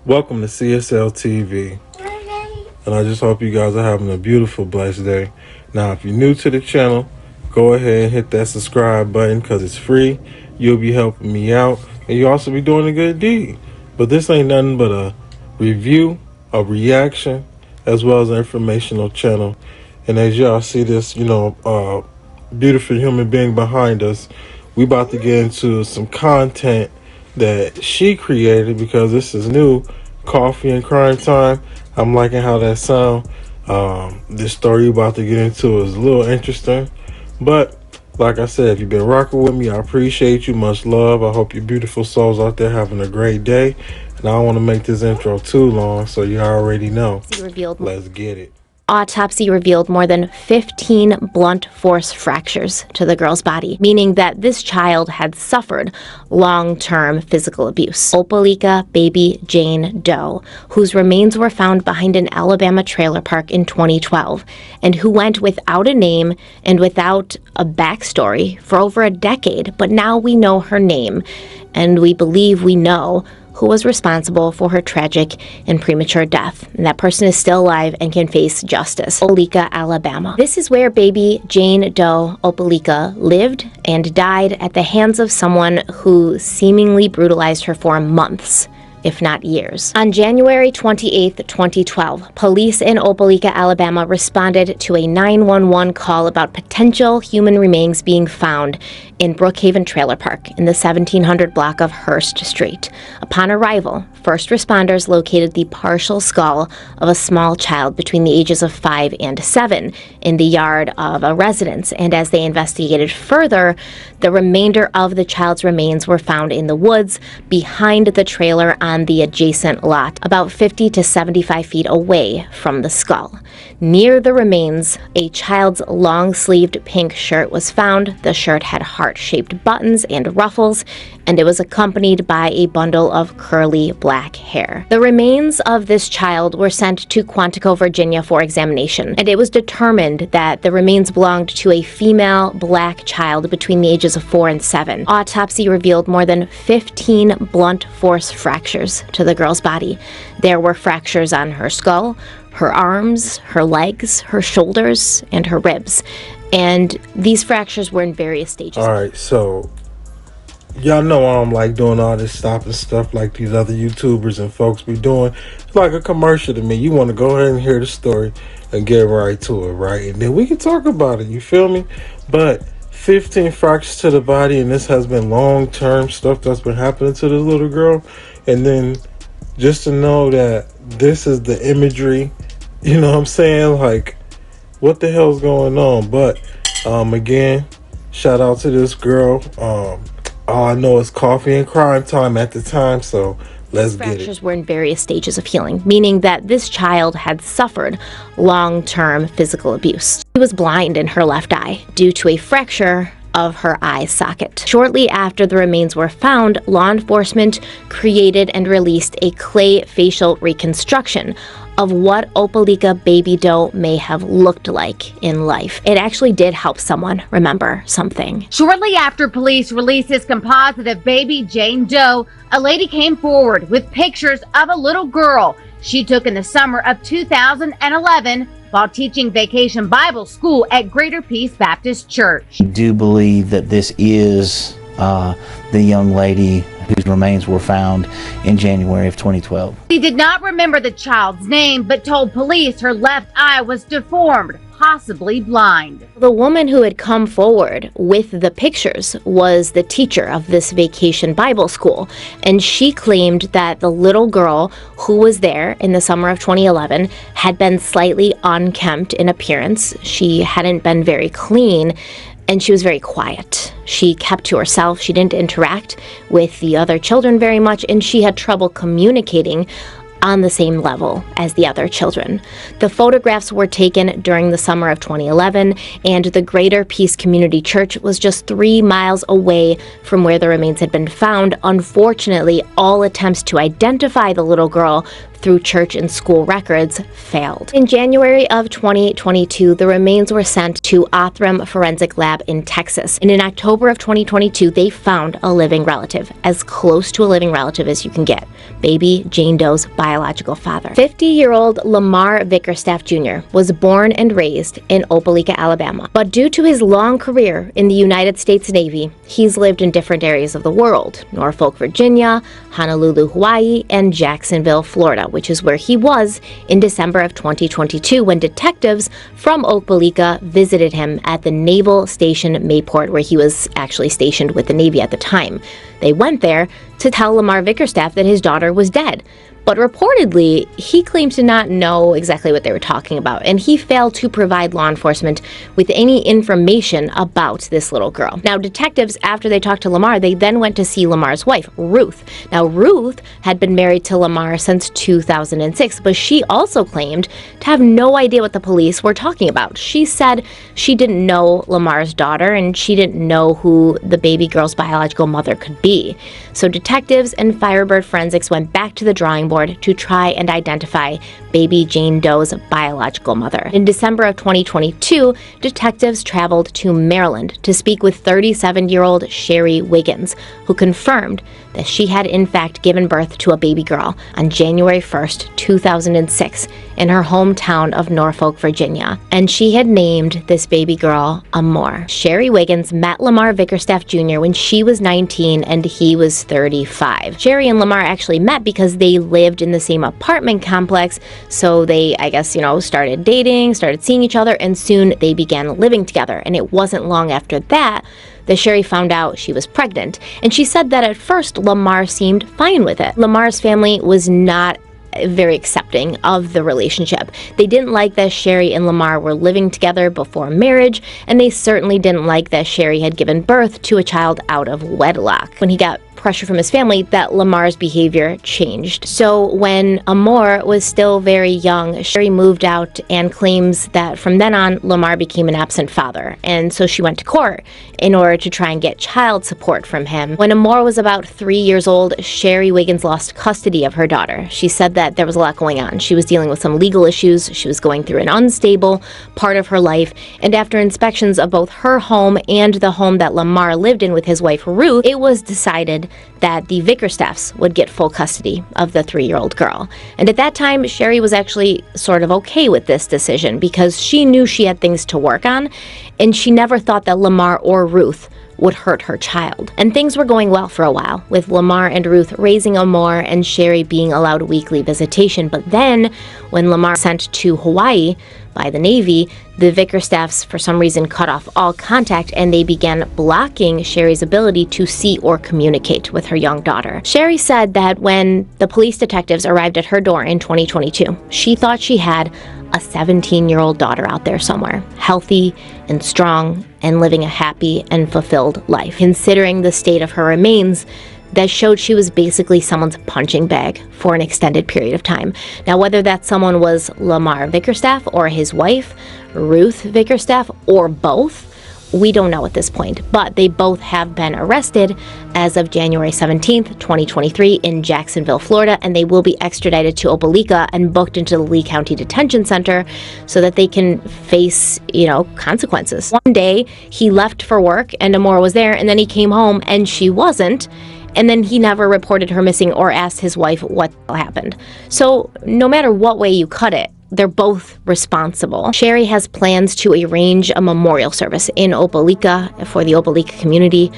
Welcome to CSL TV, and I just hope you guys are having a beautiful, blessed day. Now, if you're new to the channel, go ahead and hit that subscribe button because it's free. You'll be helping me out, and you'll also be doing a good deed. But this ain't nothing but a review, a reaction, as well as an informational channel. And as y'all see this, beautiful human being behind us, we about to get into some content that she created because this is new. Coffee and crime time. I'm liking how that sound. This story you're about to get into is a little interesting, but like I said, if you've been rocking with me, I appreciate you. Much love. I hope you beautiful souls out there having a great day, and I don't want to make this intro too long, so you already know. Let's get it. Autopsy revealed more than 15 blunt force fractures to the girl's body, meaning that this child had suffered long-term physical abuse. Opelika Baby Jane Doe, whose remains were found behind an Alabama trailer park in 2012, and who went without a name and without a backstory for over a decade, but now we know her name, and we believe we know who was responsible for her tragic and premature death. And that person is still alive and can face justice. Opelika, Alabama. This is where baby Jane Doe Opelika lived and died at the hands of someone who seemingly brutalized her for months, if not years. On January 28, 2012, police in Opelika, Alabama responded to a 911 call about potential human remains being found in Brookhaven Trailer Park in the 1700 block of Hurst Street. Upon arrival, first responders located the partial skull of a small child between the ages of 5 and 7 in the yard of a residence, and as they investigated further, the remainder of the child's remains were found in the woods behind the trailer on the adjacent lot, about 50 to 75 feet away from the skull. Near the remains, a child's long-sleeved pink shirt was found. The shirt had heart-shaped buttons and ruffles, and it was accompanied by a bundle of curly black hair. The remains of this child were sent to Quantico, Virginia for examination, and it was determined that the remains belonged to a female black child between the ages of 4 and 7. Autopsy revealed more than 15 blunt force fractures to the girl's body. There were fractures on her skull, her arms, her legs, her shoulders, and her ribs. And these fractures were in various stages. All right, so y'all know I'm like doing all this stopping stuff like these other YouTubers and folks be doing. It's like a commercial to me. You want to go ahead and hear the story and get right to it, right? And then we can talk about it, you feel me? But 15 fractures to the body, and this has been long-term stuff that's been happening to this little girl. And then just to know that this is the imagery, you know what I'm saying? Like, what the hell's going on? But again, shout out to this girl. All I know is coffee and crime time at the time, so let's get it. Fractures were in various stages of healing, meaning that this child had suffered long-term physical abuse. She was blind in her left eye due to a fracture of her eye socket. Shortly after the remains were found, law enforcement created and released a clay facial reconstruction of what Opelika Baby Doe may have looked like in life. It actually did help someone remember something. Shortly after police released this composite of baby Jane Doe, a lady came forward with pictures of a little girl she took in the summer of 2011 while teaching Vacation Bible School at Greater Peace Baptist Church. I do believe that this is the young lady whose remains were found in January of 2012. She did not remember the child's name, but told police her left eye was deformed, possibly blind. The woman who had come forward with the pictures was the teacher of this Vacation Bible School, and she claimed that the little girl who was there in the summer of 2011 had been slightly unkempt in appearance. She hadn't been very clean, and she was very quiet. She kept to herself. She didn't interact with the other children very much, and she had trouble communicating on the same level as the other children. The photographs were taken during the summer of 2011, and the Greater Peace Community Church was just 3 miles away from where the remains had been found. Unfortunately, all attempts to identify the little girl through church and school records failed. In January of 2022, the remains were sent to Othram Forensic Lab in Texas. And in October of 2022, they found a living relative, as close to a living relative as you can get, baby Jane Doe's biological father. 50-year-old Lamar Vickerstaff Jr. was born and raised in Opelika, Alabama. But due to his long career in the United States Navy, he's lived in different areas of the world: Norfolk, Virginia, Honolulu, Hawaii, and Jacksonville, Florida, which is where he was in December of 2022 when detectives from Opelika visited him at the Naval Station Mayport, where he was actually stationed with the Navy at the time. They went there to tell Lamar Vickerstaff that his daughter was dead. But reportedly, he claimed to not know exactly what they were talking about, and he failed to provide law enforcement with any information about this little girl. Now, detectives, after they talked to Lamar, they then went to see Lamar's wife, Ruth. Now, Ruth had been married to Lamar since 2006, but she also claimed to have no idea what the police were talking about. She said she didn't know Lamar's daughter, and she didn't know who the baby girl's biological mother could be. So detectives and Firebird Forensics went back to the drawing board to try and identify baby Jane Doe's biological mother. In December of 2022, detectives traveled to Maryland to speak with 37-year-old Sherry Wiggins, who confirmed that she had in fact given birth to a baby girl on January 1st, 2006, in her hometown of Norfolk, Virginia. And she had named this baby girl Amor. Sherry Wiggins met Lamar Vickerstaff Jr. when she was 19 and he was 35. Sherry and Lamar actually met because they lived in the same apartment complex, so they, started dating, started seeing each other, and soon they began living together. And it wasn't long after that Sherry found out she was pregnant, and she said that at first Lamar seemed fine with it. Lamar's family was not very accepting of the relationship. They didn't like that Sherry and Lamar were living together before marriage, and they certainly didn't like that Sherry had given birth to a child out of wedlock. When he got pressure from his family, that Lamar's behavior changed. So when Amor was still very young, Sherry moved out and claims that from then on, Lamar became an absent father. And so she went to court in order to try and get child support from him. When Amor was about 3 years old, Sherry Wiggins lost custody of her daughter. She said that there was a lot going on. She was dealing with some legal issues. She was going through an unstable part of her life. And after inspections of both her home and the home that Lamar lived in with his wife, Ruth, it was decided that the Vickerstaffs would get full custody of the 3-year-old girl. And at that time, Sherry was actually sort of okay with this decision because she knew she had things to work on, and she never thought that Lamar or Ruth would hurt her child. And things were going well for a while, with Lamar and Ruth raising Amor and Sherry being allowed weekly visitation. But then, when Lamar sent to Hawaii by the Navy, the Vickerstaffs for some reason cut off all contact, and they began blocking Sherry's ability to see or communicate with her young daughter. Sherry said that when the police detectives arrived at her door in 2022, she thought she had a 17-year-old daughter out there somewhere, healthy and strong and living a happy and fulfilled life. Considering the state of her remains, that showed she was basically someone's punching bag for an extended period of time. Now, whether that someone was Lamar Vickerstaff or his wife, Ruth Vickerstaff, or both, we don't know at this point, but they both have been arrested as of January 17th, 2023 in Jacksonville, Florida, and they will be extradited to Opelika and booked into the Lee County Detention Center so that they can face, consequences. One day, he left for work and Amor was there, and then he came home and she wasn't. And then he never reported her missing or asked his wife what happened. So no matter what way you cut it, they're both responsible. Sherry has plans to arrange a memorial service in Opelika for the Opelika community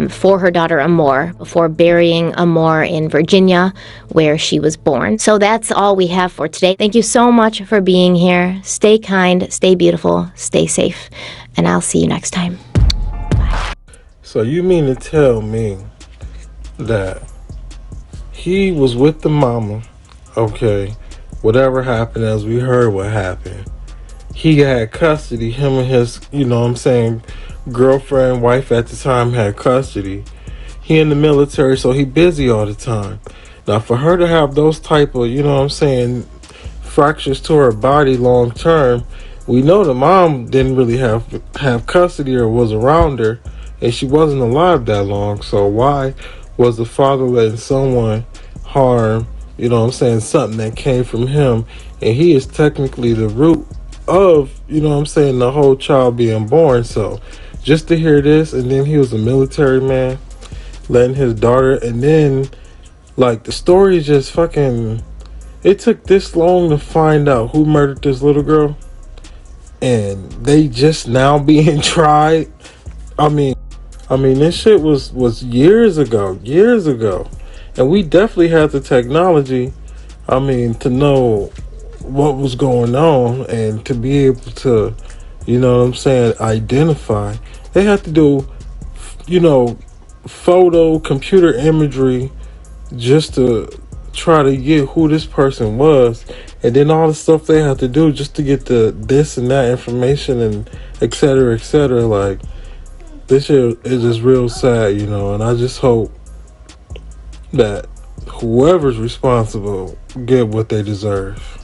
for her daughter Amor before burying Amor in Virginia, where she was born. So that's all we have for today. Thank you so much for being here. Stay kind, stay beautiful, stay safe, and I'll see you next time. Bye. So you mean to tell me that he was with the mama, okay, whatever happened, as we heard what happened, he had custody, him and his, girlfriend, wife at the time had custody. He in the military, so he busy all the time. Now, for her to have those type of, fractures to her body long term, we know the mom didn't really have custody or was around her, and she wasn't alive that long. So why was the father letting someone harm, You know what I'm saying? Something that came from him. And he is technically the root of, you know what I'm saying, the whole child being born. So just to hear this, and then he was a military man, letting his daughter, and then like the story is just fucking, it took this long to find out who murdered this little girl, and they just now being tried. I mean this shit was years ago, and we definitely had the technology, to know what was going on and to be able to, you know what I'm saying, identify. They had to do, you know, photo computer imagery just to try to get who this person was, and then all the stuff they had to do just to get the this and that information, and et cetera, like, this shit is just real sad, you know. And I just hope that whoever's responsible get what they deserve.